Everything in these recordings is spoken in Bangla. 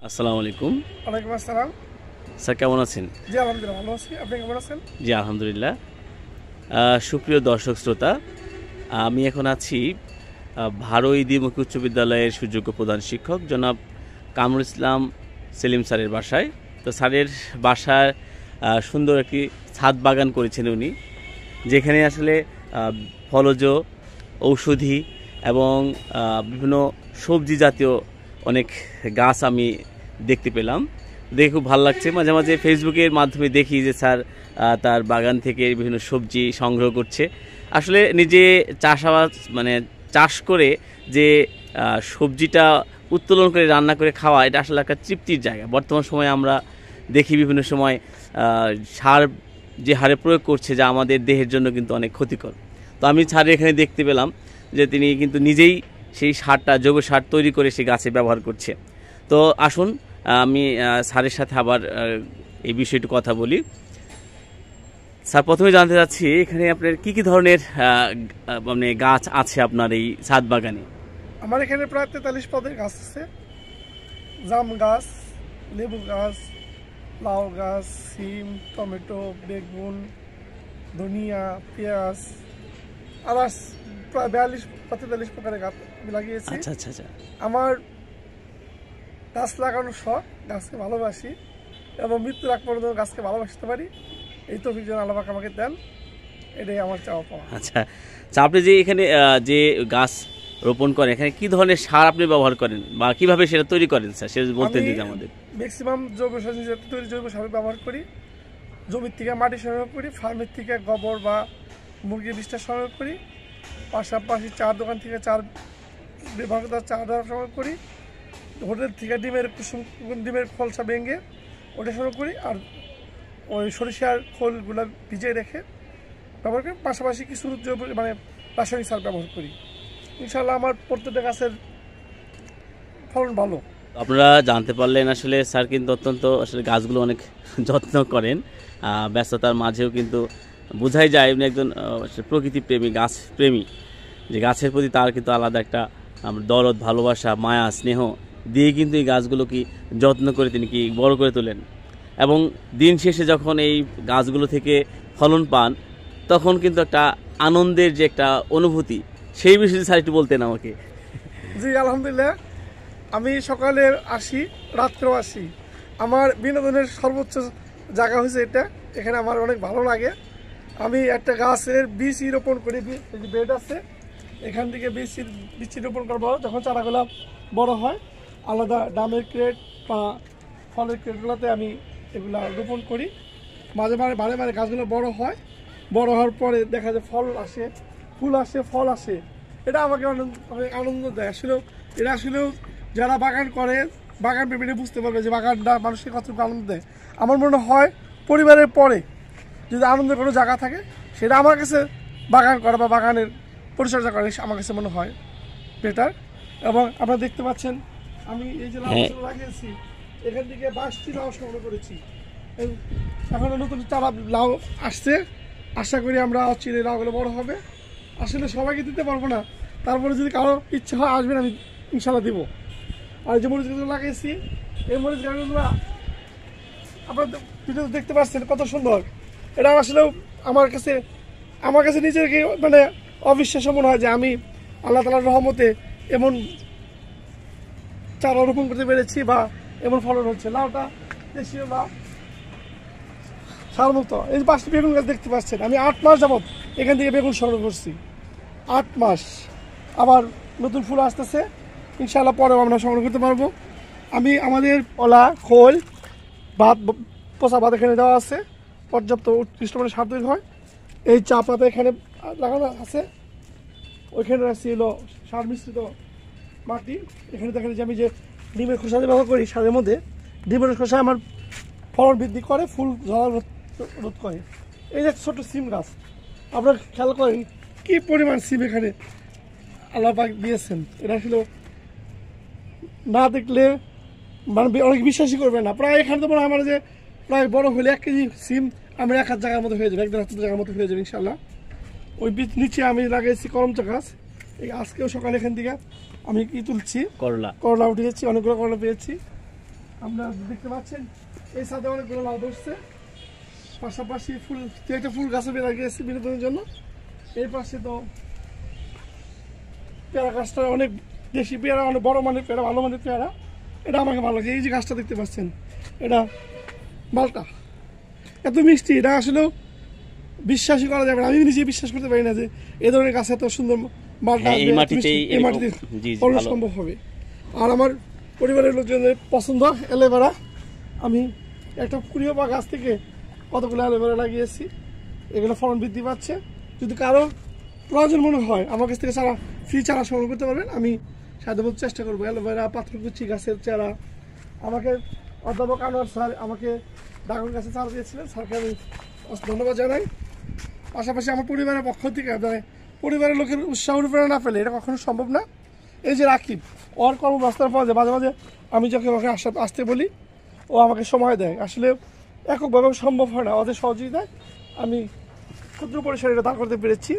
আসসালামু আলাইকুম। ওয়ালাইকুম আসসালাম। স্যার কেমন আছেন? জি আলহামদুলিল্লাহ ভালো আছি। আপনি কেমন আছেন? জি আলহামদুলিল্লাহ। সুপ্রিয় দর্শক শ্রোতা, আমি এখন আছি ভারোই দ্বিমুখী উচ্চ বিদ্যালয়ের সুযোগ্য প্রধান শিক্ষক জনাব কামরুল ইসলাম সেলিম স্যারের বাসায়। তো স্যারের বাসার সুন্দর একটি ছাদ বাগান করেছেন উনি, যেখানে আসলে ফলজ, ঔষধি এবং বিভিন্ন সবজি জাতীয় অনেক গাছ আমি দেখতে পেলাম। দেখে খুব ভালো লাগছে। মাঝে মাঝে ফেসবুকের মাধ্যমে দেখি যে স্যার তার বাগান থেকে বিভিন্ন সবজি সংগ্রহ করছে। আসলে নিজে চাষাবাদ চাষ করে যে সবজিটা উত্তোলন করে রান্না করে খাওয়া, এটা আসলে একটা তৃপ্তির জায়গা। বর্তমান সময়ে আমরা দেখি বিভিন্ন সময় সার যে হারে প্রয়োগ করছে, যা আমাদের দেহের জন্য কিন্তু অনেক ক্ষতিকর। তো আমি স্যারের এখানে দেখতে পেলাম যে তিনি কিন্তু নিজেই সেই সারটা, জৈব সার তৈরি করে সেই গাছে ব্যবহার করছে। তো আসুন আমি স্যারের সাথে আবার এই বিষয়টি কথা বলি। স্যার, প্রথমে জানতে চাচ্ছি এখানে আপনার কি কি ধরনের গাছ আছে আপনার এই ছাদ বাগানে? আমার এখানে প্রায় 43 পদের গাছ আছে। জাম গাছ, লেবু গাছ, লাউ গাছ, সিম, টমেটো, বেগুন, ধনিয়া, পেঁয়াজ, আবার প্রায় 42-43 প্রকারের গাছ আমি লাগিয়েছি। আচ্ছা আচ্ছা আচ্ছা। আমার গাছ লাগানোর শখ, গাছকে ভালোবাসি এবং মৃত্যুর আগ পর্যন্ত গাছকে ভালোবাসতে পারি। এই তৌফিক যেন আল্লাহ পাক আমাকে দেন, এটাই আমার চাওয়া পাওয়া। আচ্ছা, আপনি যে এখানে যে গাছ রোপণ করেন, এখানে কি ধরনের সার আপনি ব্যবহার করেন বা কিভাবে সেটা তৈরি করেন স্যার, সেটা বলতেন যদি আমাদের। ম্যাক্সিমাম জৈব সার তৈরি জৈব সার ব্যবহার করি। জমির থেকে মাটি সংগ্রহ করি, ফার্মের থেকে গোবর বা মুরগির বীজটা সংগ্রহ করি, পাশাপাশি চার দোকান থেকে চার সংগ্রহ করি, হোটেল থেকে ডিমের খোলসা ভেঙে ওটা সংগ্রহ করি, আর ওই সরিষার খোলগুলো ভিজিয়ে রেখে ব্যবহার করি। পাশাপাশি কিছু জৈব রাসায়নিক সার ব্যবহার করি। ইনশাআল্লাহ আমার প্রত্যেকটা গাছের ফলন ভালো। আপনারা জানতে পারলেন আসলে স্যার কিন্তু অত্যন্ত আসলে গাছগুলো অনেক যত্ন করেন। ব্যস্ততার মাঝেও কিন্তু বোঝাই যায় উনি একজন প্রকৃতি প্রেমী, গাছ প্রেমী, যে গাছের প্রতি তার কিন্তু আলাদা একটা দরদ, ভালোবাসা, মায়া, স্নেহ দিয়ে কিন্তু এই গাছগুলো কি যত্ন করে তিনি কি বড় করে তোলেন। এবং দিন শেষে যখন এই গাছগুলো থেকে ফলন পান, তখন কিন্তু একটা আনন্দের যে একটা অনুভূতি, সেই বিষয়ে স্যার একটু বলতেন আমাকে। জি আলহামদুলিল্লাহ। আমি সকালে আসি, রাত্রেও আসি। আমার বিনোদনের সর্বোচ্চ জায়গা হয়েছে এটা। এখানে আমার অনেক ভালো লাগে। আমি একটা গাছের বীজ রোপণ করি, বেড আছে, এখান থেকে বীজ রোপণ করবো। যখন চারাগুলো বড় হয়, আলাদা ডামের ক্রেট বা ফলের ক্রেটগুলোতে আমি এগুলা রোপণ করি। মাঝে মাঝে গাছগুলো বড় হয়। বড় হওয়ার পরে দেখা যায় ফল আসে, ফুল আসে, ফল আসে। এটা আমাকে অনেক আনন্দ দেয়। এটা আসলেও যারা বাগান করে, বাগান প্রেমীরা বুঝতে পারবে যে বাগানটা মানুষকে কতটুকু আনন্দ দেয়। আমার মনে হয় পরিবারের পরে যদি আনন্দের কোনো জায়গা থাকে, সেটা আমার কাছে বাগান করা বা বাগানের পরিচর্যা করা আমার কাছে মনে হয় বেটার। এবং আপনারা দেখতে পাচ্ছেন আমি এই যে লাউ লাগিয়েছি, এখান থেকে 22টি লাউ সংগ্রহ করেছি। এখন নতুন চারা লাউ আসছে, আশা করি আমরা চিনে লাউগুলো বড় হবে। আসলে সবাইকে দিতে পারবো না, তারপরে যদি কারো ইচ্ছা হয় আসবেন, আমি ইনশাল্লাহ দিব। আর যে মরিচ গাছগুলো লাগিয়েছি, এই মরিচ গাছগুলো আপনারা ভিডিওতে দেখতে পাচ্ছেন কত সুন্দর। এটা আসলেও আমার কাছে নিজেকে অবিশ্বাস্য মনে হয় যে আমি আল্লাহ তাআলার রহমতে এমন চারা রোপণ করতে পেরেছি বা এমন ফলন হচ্ছে। লাউটা দেশীয় লাউ, সারমুক্ত। এই 5টি বেগুন গাছ দেখতে পাচ্ছেন। আমি 8 মাস যাবত এখান থেকে বেগুন সংগ্রহ করছি। 8 মাস। আবার নতুন ফুল আসতেছে, ইনশাআল্লাহ পরেও আমরা সংগ্রহ করতে পারবো। আমি আমাদের কলা, খোল, ভাত, পচা ভাত এখানে দেওয়া আছে, পর্যাপ্ত উৎকৃষ্ট মানে সার তৈরি হয়। এই চা পাতা এখানে লাগানো আছে, ওইখানে রাখছি হলো সার মিশ্রিত মাটি। এখানে দেখেন যে আমি যে ডিমের খোসা ব্যবহার করি সারের মধ্যে, ডিমের খোসা আমার ফলন বৃদ্ধি করে, ফুল ঝরা রোধ করে। এই যে ছোট সিম গাছ, আপনারা খেয়াল করেন কি পরিমাণ সিম এখানে আল্লাহ পাক দিয়েছেন। এটা আসলে না দেখলে অনেক বিশ্বাসই করবে না। প্রায় এখানে তো মনে হয় আমার যে প্রায় বড় হলে 1 কেজি সিম আমার 1 হাত জায়গার মতো হয়ে যাবে, 1.5 হাত জায়গার মতো হয়ে যাবে ইনশাল্লাহ। ওই নিচে আমি লাগিয়েছি করমচা গাছ। এই আজকেও সকালে এখান থেকে আমি কি তুলছি, করলা উঠিয়েছি, অনেকগুলো করলা পেয়েছি। আপনারা দেখতে পাচ্ছেন এই ছাদে অনেকগুলো লাউ ধরছে, পাশাপাশি ফুল একটা ফুল গাছে লাগিয়েছি বিনোদনের জন্য। এই পাশে তো পেয়ারা গাছটা অনেক দেশি পেয়ারা, অনেক বড় মানের পেয়ারা, ভালো মানের পেয়ারা, এটা আমাকে ভালো লাগে। এই যে গাছটা দেখতে পাচ্ছেন এটা মালটা, এত মিষ্টি, এটা আসলেও বিশ্বাসই করা যাবে না। আমি নিজে বিশ্বাস করতে পারি না যে এই ধরনের গাছ এত সুন্দর মালটা এই মাটিতে ফলন সম্ভব হবে। আর আমার পরিবারের লোকজনের পছন্দ অ্যালোভেরা। আমি একটা কুড়িও বা গাছ থেকে কতগুলো অ্যালোভেরা লাগিয়েছি, এগুলো ফলন বৃদ্ধি পাচ্ছে। যদি কারো প্রয়োজন মনে হয় আমার কাছ থেকে চারা ফ্রি চারা সংগ্রহ করতে পারবেন, আমি সাধ্যমতো চেষ্টা করবো। অ্যালোভেরা, পাথরকুচি গাছের চারা আমাকে অধ্যাপক আনোয়ার স্যার আমাকে ড্রাগন গাছের চারা দিয়েছিলেন, স্যারকে আমি ধন্যবাদ জানাই। পাশাপাশি আমার পরিবারের পক্ষ থেকে পরিবারের লোকের উৎসাহ অনুপ্রেরণা না পেলে এটা কখনো সম্ভব না। এই যে রাকিব, ওর কর্মব্যস্ততার মাঝে মাঝে মাঝে আমি যখন ওকে আসতে বলি ও আমাকে সময় দেয়। আসলে এককভাবে সম্ভব হয় না, ওদের সহযোগিতায় আমি ক্ষুদ্র পরিসরে এটা দাঁড় করতে পেরেছি।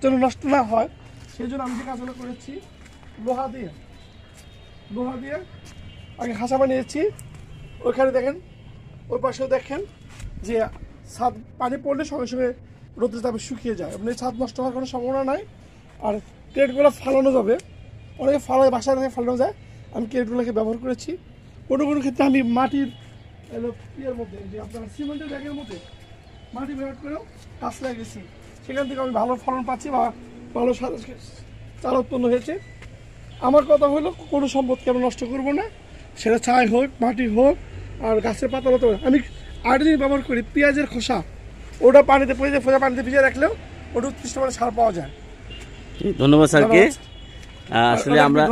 যেন নষ্ট না হয় সেই জন্য আমি যে কাজগুলো করেছি লোহা দিয়ে আগে হাসা বানিয়েছি। ওইখানে দেখেন, ওই পাশেও দেখেন যে ছাদ পানি পড়লে সঙ্গে সঙ্গে রোদের তাপে শুকিয়ে যায়, আপনি ছাদ নষ্ট হওয়ার কোনো সম্ভাবনা নাই। আর ক্রেটগুলো ফালানো যাবে, অনেকে ফালায়, বাসায় থেকে ফালানো যায়, আমি ক্রেটগুলোকে ব্যবহার করেছি। কোনো কোনো ক্ষেত্রে আমি মাটির ইয়ের মধ্যে যে আপনার সিমেন্টের ব্যাগের মধ্যে মাটি ব্যবহার করেও গাছ লাগিয়েছি, সেখান থেকে আমি ভালো ফলন পাচ্ছি বা ভালো চারা উৎপন্ন হয়েছে। আমার কথা হলো কোনো সম্পদকে আমরা নষ্ট করবো না, সেটা ছাই হোক, মাটি হোক, আর গাছের পাতা মতো। আমি আরেকটা জিনিস ব্যবহার করি, পেঁয়াজের খোসা, ওটা পানিতে পানিতে ভিজিয়ে রাখলেও ওটা উৎকৃষ্ট মানে সার পাওয়া যায়। ধন্যবাদ স্যারকে। আসলে আমরা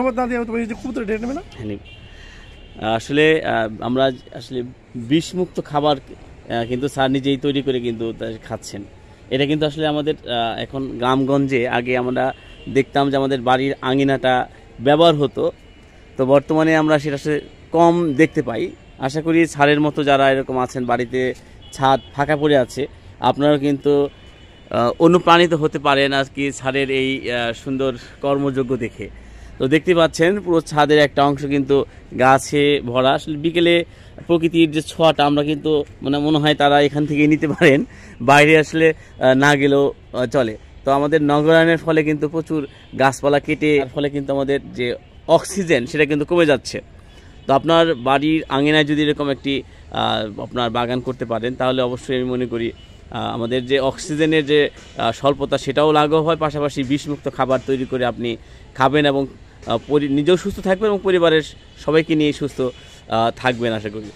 আসলে আমরা আসলে বিষমুক্ত খাবার কিন্তু স্যার নিজেই তৈরি করে কিন্তু খাচ্ছেন। এটা কিন্তু আসলে আমাদের এখন গ্রামগঞ্জে আগে আমরা দেখতাম যে আমাদের বাড়ির আঙিনাটা ব্যবহার হতো, তো বর্তমানে আমরা সেটা কম দেখতে পাই। আশা করি স্যারের মতো যারা এরকম আছেন বাড়িতে ছাদ ফাঁকা পড়ে আছে, আপনারা কিন্তু অনুপ্রাণিত হতে পারেন আর কি ছাদের এই সুন্দর কর্মযোগ্য দেখে। তো দেখতে পাচ্ছেন পুরো ছাদের একটা অংশ কিন্তু গাছে ভরা। আসলে বিকেলে প্রকৃতির যে ছোঁয়াটা আমরা কিন্তু মনে হয় তারা এখান থেকে নিতে পারেন, বাইরে আসলে না গেলেও চলে। তো আমাদের নগরায়নের ফলে কিন্তু প্রচুর গাছপালা কেটে ফলে কিন্তু আমাদের যে অক্সিজেন সেটা কিন্তু কমে যাচ্ছে। তো আপনার বাড়ির আঙিনায় যদি এরকম একটি আপনার বাগান করতে পারেন তাহলে অবশ্যই আমি মনে করি আমাদের যে অক্সিজেনের যে স্বল্পতা সেটাও লাঘব হয়, পাশাপাশি বিষমুক্ত খাবার তৈরি করে আপনি খাবেন এবং নিজেও সুস্থ থাকবেন এবং পরিবারের সবাইকে নিয়ে সুস্থ থাকবেন আশা করি।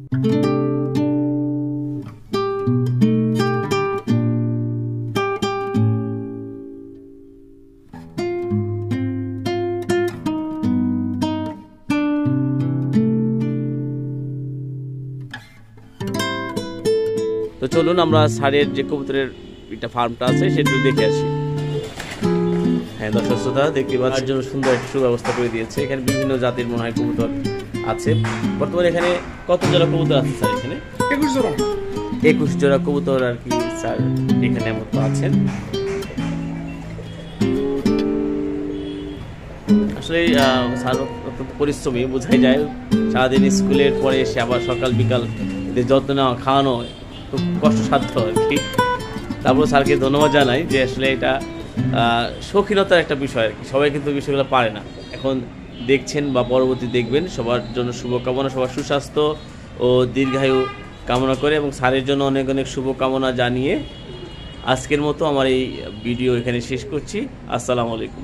তো চলুন আমরা স্যারের যে কবুতরের একটা ফার্মটা আছে সেটা দেখে আসি। হ্যাঁ দর্শক শ্রোতা, দেখতে পাওয়ার জন্য সুন্দর একটা সুব্যবস্থা করে দিয়েছে। এখানে বিভিন্ন জাতির মনে হয় কবুতর আছে। বর্তমানে এখানে কত জোড়া কবুতর আছে স্যার? এখানে 21 জোড়া। 21 জোড়া কবুতর আর কি স্যার এখানে মতো আছেন। আসলে স্যার অত্যন্ত পরিশ্রমী, বোঝাই যায়। সারাদিন স্কুলের পরে এসে আবার সকাল বিকাল এদের যত্ন নেওয়া, খাওয়ানো খুব কষ্টসাধ্য আর কি। তারপর স্যারকে ধন্যবাদ জানাই যে আসলে এটা শৌখিনতার একটা বিষয় আর কি। সবাই কিন্তু বিষয়গুলো পারে না। এখন দেখছেন বা পরবর্তী দেখবেন, সবার জন্য শুভকামনা, সবার সুস্বাস্থ্য ও দীর্ঘায়ু কামনা করে এবং স্যারের জন্য অনেক অনেক শুভকামনা জানিয়ে আজকের মতো আমার এই ভিডিও এখানে শেষ করছি। আসসালামু আলাইকুম।